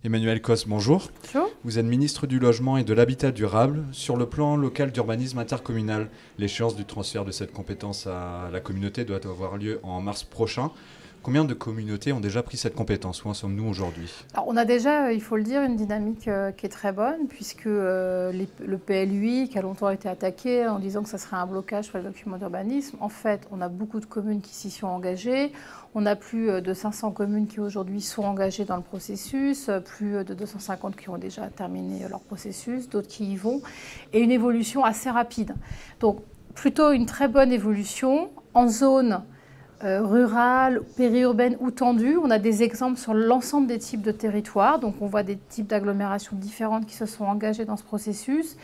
Emmanuelle Cos, bonjour. Bonjour. Vous êtes ministre du Logement et de l'Habitat durable. Sur le plan local d'urbanisme intercommunal, l'échéance du transfert de cette compétence à la communauté doit avoir lieu en mars prochain. Combien de communautés ont déjà pris cette compétence? Où en sommes-nous aujourd'hui? Alors, on a déjà, il faut le dire, une dynamique qui est très bonne, puisque le PLUI, qui a longtemps été attaqué en disant que ça serait un blocage sur les documents d'urbanisme, en fait, on a beaucoup de communes qui s'y sont engagées. On a plus de 500 communes qui aujourd'hui sont engagées dans le processus, plus de 250 qui ont déjà terminé leur processus, d'autres qui y vont, et une évolution assez rapide. Donc, plutôt une très bonne évolution en zone rurale, périurbaine ou tendue. On a des exemples sur l'ensemble des types de territoires. Donc on voit des types d'agglomérations différentes qui se sont engagées dans ce processus.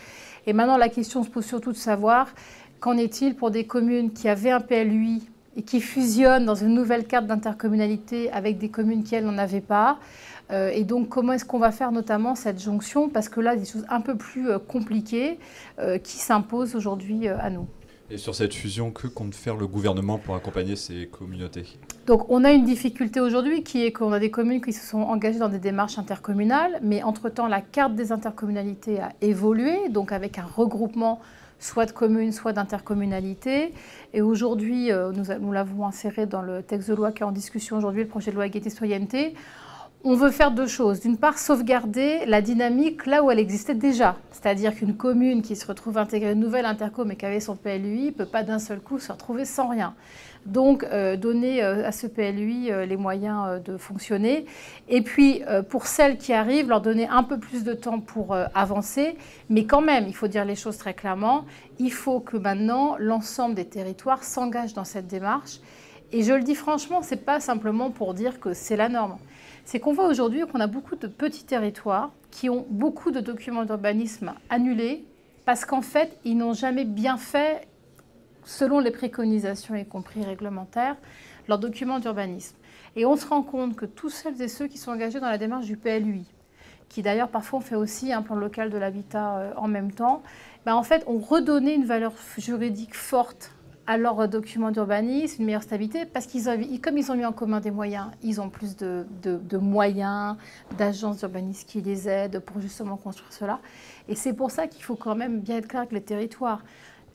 Et maintenant, la question se pose surtout de savoir qu'en est-il pour des communes qui avaient un PLUI et qui fusionnent dans une nouvelle carte d'intercommunalité avec des communes qui, elles, n'en avaient pas. Et donc, comment est-ce qu'on va faire notamment cette jonction? Parce que là, il y a des choses un peu plus compliquées qui s'imposent aujourd'hui à nous. Et sur cette fusion, que compte faire le gouvernement pour accompagner ces communautés? Donc on a une difficulté aujourd'hui qui est qu'on a des communes qui se sont engagées dans des démarches intercommunales, mais entre-temps la carte des intercommunalités a évolué, donc avec un regroupement soit de communes, soit d'intercommunalités. Et aujourd'hui, nous l'avons inséré dans le texte de loi qui est en discussion aujourd'hui, le projet de loi Égalité et Citoyenneté. On veut faire deux choses. D'une part, sauvegarder la dynamique là où elle existait déjà. C'est-à-dire qu'une commune qui se retrouve intégrée une nouvelle intercom et qui avait son PLUI ne peut pas d'un seul coup se retrouver sans rien. Donc, donner à ce PLUI les moyens de fonctionner. Et puis, pour celles qui arrivent, leur donner un peu plus de temps pour avancer. Mais quand même, il faut dire les choses très clairement, il faut que maintenant, l'ensemble des territoires s'engagent dans cette démarche. Et je le dis franchement, ce n'est pas simplement pour dire que c'est la norme. C'est qu'on voit aujourd'hui qu'on a beaucoup de petits territoires qui ont beaucoup de documents d'urbanisme annulés parce qu'en fait, ils n'ont jamais bien fait, selon les préconisations, y compris réglementaires, leurs documents d'urbanisme. Et on se rend compte que tous celles et ceux qui sont engagés dans la démarche du PLUI, qui d'ailleurs parfois ont fait aussi un plan local de l'habitat en même temps, en fait, ont redonné une valeur juridique forte à leurs documents d'urbanisme, une meilleure stabilité, parce comme ils ont mis en commun des moyens, ils ont plus de moyens, d'agences d'urbanisme qui les aident pour justement construire cela. Et c'est pour ça qu'il faut quand même bien être clair avec les territoires.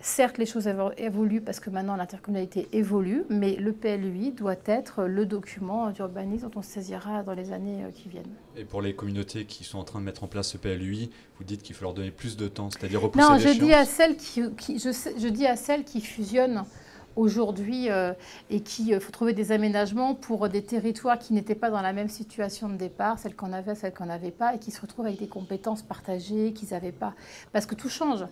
Certes, les choses évoluent parce que maintenant l'intercommunalité évolue, mais le PLUI doit être le document d'urbanisme dont on se saisira dans les années qui viennent. Et pour les communautés qui sont en train de mettre en place ce PLUI, vous dites qu'il faut leur donner plus de temps, c'est-à-dire repousser l'échéance? Non, je dis à celles qui fusionnent aujourd'hui et qu'il faut trouver des aménagements pour des territoires qui n'étaient pas dans la même situation de départ, celles qu'on avait, celles qu'on n'avait pas, et qui se retrouvent avec des compétences partagées qu'ils n'avaient pas. Parce que tout change.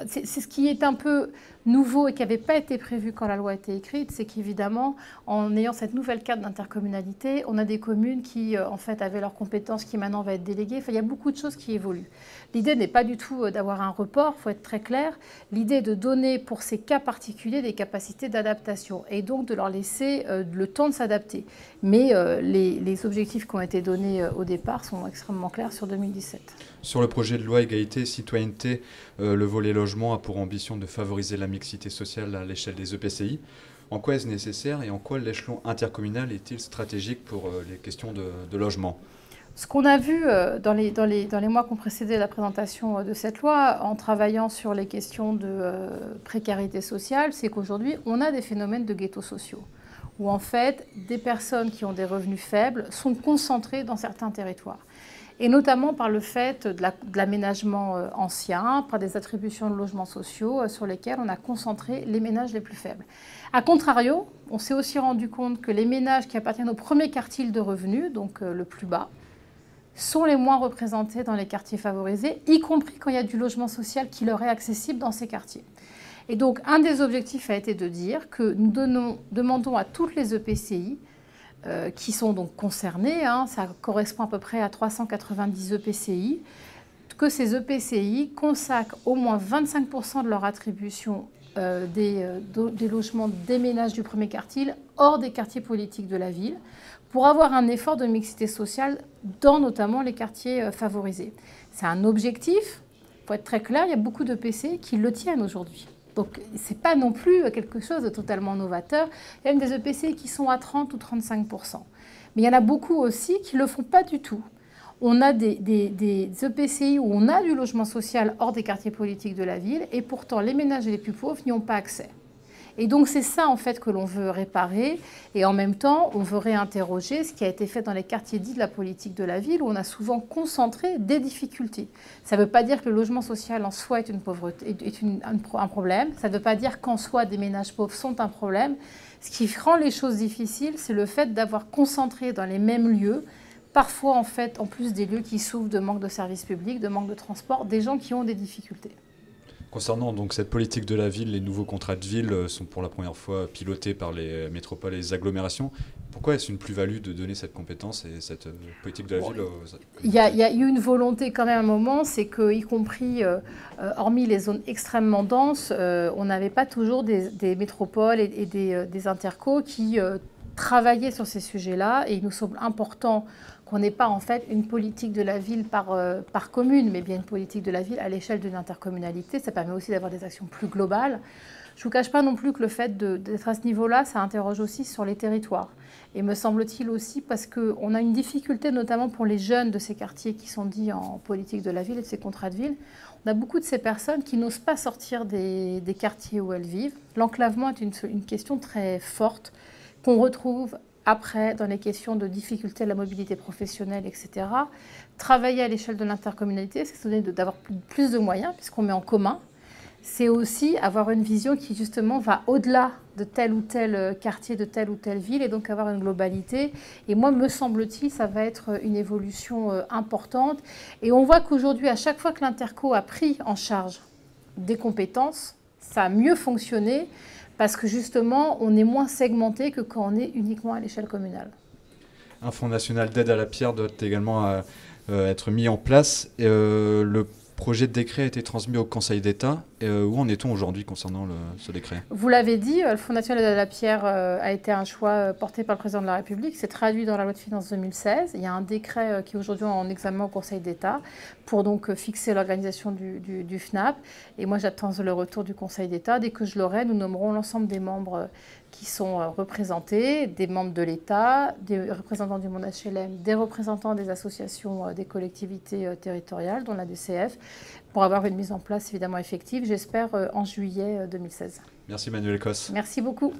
C'est ce qui est un peu nouveau et qui n'avait pas été prévu quand la loi a été écrite, c'est qu'évidemment, en ayant cette nouvelle carte d'intercommunalité, on a des communes qui, en fait, avaient leurs compétences qui maintenant vont être déléguées. Enfin, il y a beaucoup de choses qui évoluent. L'idée n'est pas du tout d'avoir un report, il faut être très clair. L'idée est de donner pour ces cas particuliers des capacités d'adaptation et donc de leur laisser le temps de s'adapter. Mais les objectifs qui ont été donnés au départ sont extrêmement clairs sur 2017. Sur le projet de loi Égalité et Citoyenneté, le volet logement a pour ambition de favoriser la mixité sociale à l'échelle des EPCI. En quoi est-ce nécessaire et en quoi l'échelon intercommunal est-il stratégique pour les questions de logement? Ce qu'on a vu dans les mois qui ont précédé la présentation de cette loi, en travaillant sur les questions de précarité sociale, c'est qu'aujourd'hui, on a des phénomènes de ghettos sociaux, où en fait, des personnes qui ont des revenus faibles sont concentrées dans certains territoires. Et notamment par le fait de l'aménagement ancien, par des attributions de logements sociaux sur lesquels on a concentré les ménages les plus faibles. A contrario, on s'est aussi rendu compte que les ménages qui appartiennent au premier quartile de revenus, donc le plus bas, sont les moins représentés dans les quartiers favorisés, y compris quand il y a du logement social qui leur est accessible dans ces quartiers. Et donc, un des objectifs a été de dire que nous demandons à toutes les EPCI, qui sont donc concernés, ça correspond à peu près à 390 EPCI, que ces EPCI consacrent au moins 25% de leur attribution des logements des ménages du premier quartile hors des quartiers politiques de la ville, pour avoir un effort de mixité sociale dans notamment les quartiers favorisés. C'est un objectif, pour être très clair, il y a beaucoup d'EPCI qui le tiennent aujourd'hui. Donc ce n'est pas non plus quelque chose de totalement novateur. Il y a même des EPCI qui sont à 30 ou 35%. Mais il y en a beaucoup aussi qui ne le font pas du tout. On a des EPCI où on a du logement social hors des quartiers politiques de la ville et pourtant les ménages les plus pauvres n'y ont pas accès. Et donc c'est ça en fait que l'on veut réparer et en même temps on veut réinterroger ce qui a été fait dans les quartiers dits de la politique de la ville où on a souvent concentré des difficultés. Ça ne veut pas dire que le logement social en soi est un problème, ça ne veut pas dire qu'en soi des ménages pauvres sont un problème. Ce qui rend les choses difficiles, c'est le fait d'avoir concentré dans les mêmes lieux, parfois en fait en plus des lieux qui souffrent de manque de services publics, de manque de transport, des gens qui ont des difficultés. Concernant donc cette politique de la ville, les nouveaux contrats de ville sont pour la première fois pilotés par les métropoles et les agglomérations. Pourquoi est-ce une plus-value de donner cette compétence et cette politique de la ville aux... Il y a eu une volonté quand même à un moment, c'est que, y compris, hormis les zones extrêmement denses, on n'avait pas toujours des métropoles et des intercos qui travaillaient sur ces sujets-là. Et il nous semble important qu'on n'ait pas en fait une politique de la ville par commune, mais bien une politique de la ville à l'échelle d'une intercommunalité. Ça permet aussi d'avoir des actions plus globales. Je ne vous cache pas non plus que le fait d'être à ce niveau-là, ça interroge aussi sur les territoires. Et me semble-t-il aussi parce qu'on a une difficulté, notamment pour les jeunes de ces quartiers qui sont dits en politique de la ville et de ces contrats de ville. On a beaucoup de ces personnes qui n'osent pas sortir des quartiers où elles vivent. L'enclavement est une question très forte qu'on retrouve après dans les questions de difficulté de la mobilité professionnelle, etc. Travailler à l'échelle de l'intercommunalité, c'est d'avoir plus de moyens puisqu'on met en commun. C'est aussi avoir une vision qui justement va au-delà de tel ou tel quartier, de telle ou telle ville, et donc avoir une globalité. Et moi, me semble-t-il, ça va être une évolution importante. Et on voit qu'aujourd'hui, à chaque fois que l'Interco a pris en charge des compétences, ça a mieux fonctionné, parce que justement, on est moins segmenté que quand on est uniquement à l'échelle communale. Un fonds national d'aide à la pierre doit également être mis en place. Le projet de décret a été transmis au Conseil d'État. Où en est-on aujourd'hui concernant ce décret? Vous l'avez dit, le Fonds national d'aide à la pierre a été un choix porté par le Président de la République. C'est traduit dans la loi de finances 2016. Il y a un décret qui est aujourd'hui en examen au Conseil d'État pour donc fixer l'organisation du FNAP. Et moi, j'attends le retour du Conseil d'État. Dès que je l'aurai, nous nommerons l'ensemble des membres qui sont représentés, des membres de l'État, des représentants du monde HLM, des représentants des associations des collectivités territoriales, dont la DCF, pour avoir une mise en place évidemment effective, j'espère en juillet 2016. Merci Manuel Cos. Merci beaucoup.